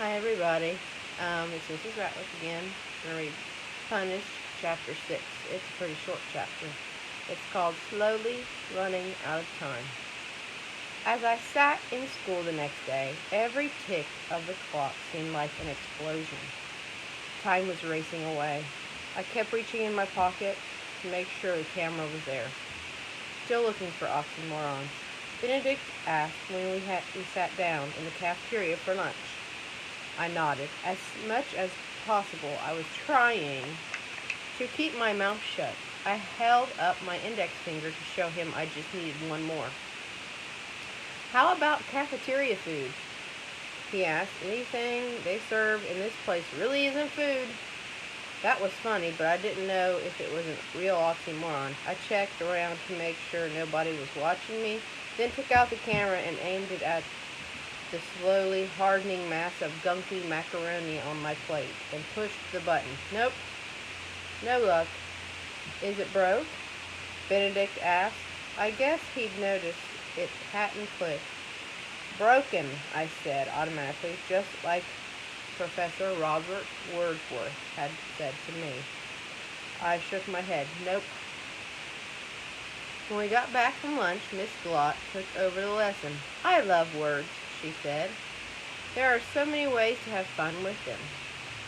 Hi everybody, it's Mrs. Ratliff again. I'm going to read Punished, Chapter 6. It's a pretty short chapter. It's called Slowly Running Out of Time. As I sat in school the next day, every tick of the clock seemed like an explosion. Time was racing away. I kept reaching in my pocket to make sure the camera was there. Still looking for oxymorons. Benedict asked when we sat down in the cafeteria for lunch. I nodded. As much as possible, I was trying to keep my mouth shut. I held up my index finger to show him I just needed one more. How about cafeteria food? He asked. Anything they serve in this place really isn't food. That was funny, but I didn't know if it was a real oxymoron. I checked around to make sure nobody was watching me, then took out the camera and aimed it at the slowly hardening mass of gunky macaroni on my plate and pushed the button. Nope. No luck. Is it broke? Benedict asked. I guess he'd noticed it hadn't clicked. Broken, I said automatically, just like Professor Robert Wordsworth had said to me. I shook my head. Nope. When we got back from lunch, Miss Glott took over the lesson. I love words, she said. There are so many ways to have fun with them.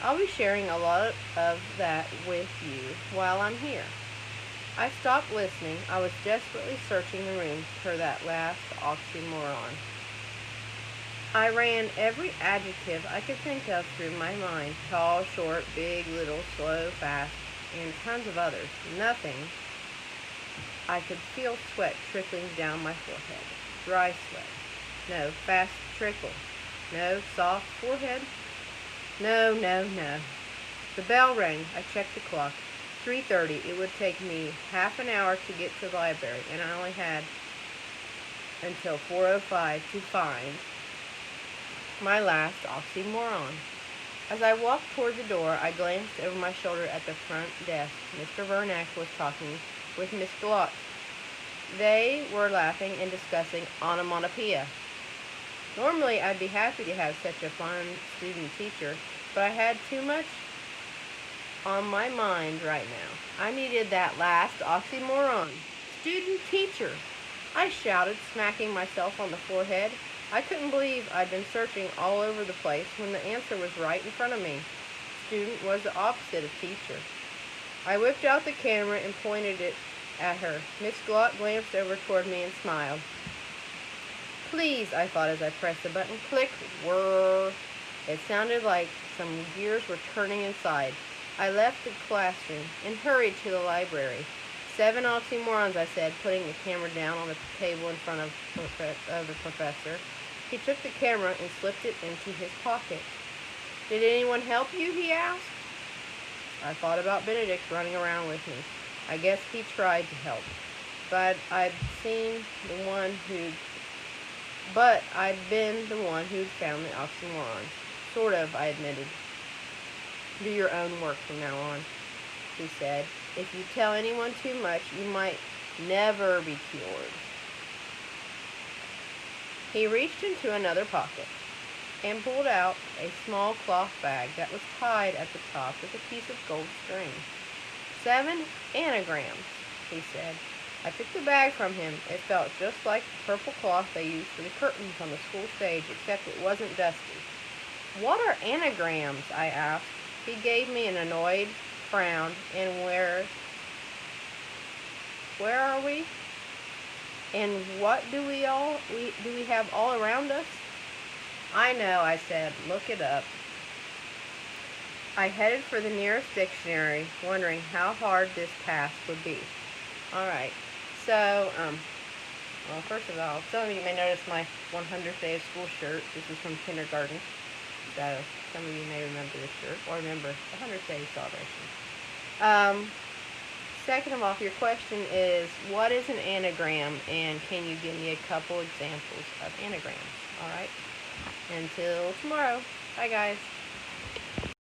I'll be sharing a lot of that with you while I'm here. I stopped listening. I was desperately searching the room for that last oxymoron. I ran every adjective I could think of through my mind. Tall, short, big, little, slow, fast, and tons of others. Nothing. I could feel sweat trickling down my forehead. Dry sweat. No, fast trickle. No, soft forehead. No. The bell rang. I checked the clock. 3:30. It would take me half an hour to get to the library, and I only had until 4:05 to find my last oxymoron. As I walked toward the door, I glanced over my shoulder at the front desk. Mr. Vernack was talking with Miss Glott. They were laughing and discussing onomatopoeia. Normally, I'd be happy to have such a fun student teacher, but I had too much on my mind right now. I needed that last oxymoron. Student teacher! I shouted, smacking myself on the forehead. I couldn't believe I'd been searching all over the place when the answer was right in front of me. Student was the opposite of teacher. I whipped out the camera and pointed it at her. Miss Glott glanced over toward me and smiled. Please, I thought as I pressed the button. Click, whir. It sounded like some gears were turning inside. I left the classroom and hurried to the library. 7 oxymorons, I said, putting the camera down on the table in front of the professor. He took the camera and slipped it into his pocket. Did anyone help you? He asked. I thought about Benedict running around with me. I guess he tried to help. But I'd been the one who'd found the oxymorons. Sort of, I admitted. Do your own work from now on, he said. If you tell anyone too much, you might never be cured. He reached into another pocket and pulled out a small cloth bag that was tied at the top with a piece of gold string. 7 anagrams, he said. I took the bag from him. It felt just like the purple cloth they used for the curtains on the school stage, except it wasn't dusty. What are anagrams? I asked. He gave me an annoyed frown. And where are we? And what do we have all around us? I know, I said. Look it up. I headed for the nearest dictionary, wondering how hard this task would be. All right. So, well, first of all, some of you may notice my 100th day of school shirt. This is from kindergarten. So, some of you may remember this shirt or remember the 100th day celebration. Second of all, your question is, what is an anagram, and can you give me a couple examples of anagrams? All right. Until tomorrow. Bye, guys.